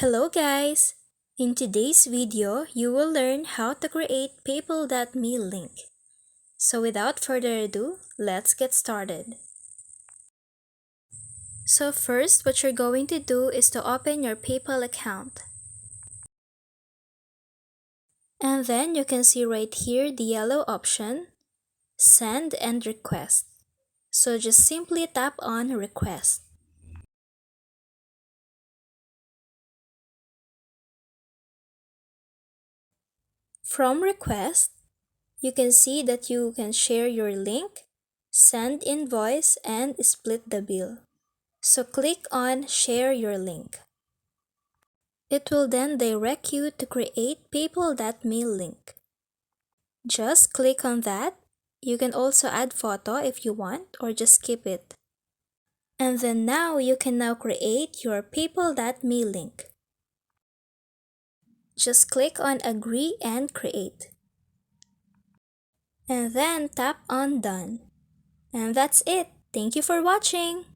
Hello guys! In today's video, you will learn how to create PayPal.me link. So without further ado, let's get started. So first, what you're going to do is to open your PayPal account. And then you can see right here the yellow option, Send and Request. So just simply tap on Request. From Request, you can see that you can share your link, send invoice, and split the bill. So click on Share Your Link. It will then direct you to create PayPal.me link. Just click on that. You can also add photo if you want or just skip it. And then now you can now create your PayPal.me link. Just click on Agree and Create. And then tap on Done. And that's it. Thank you for watching.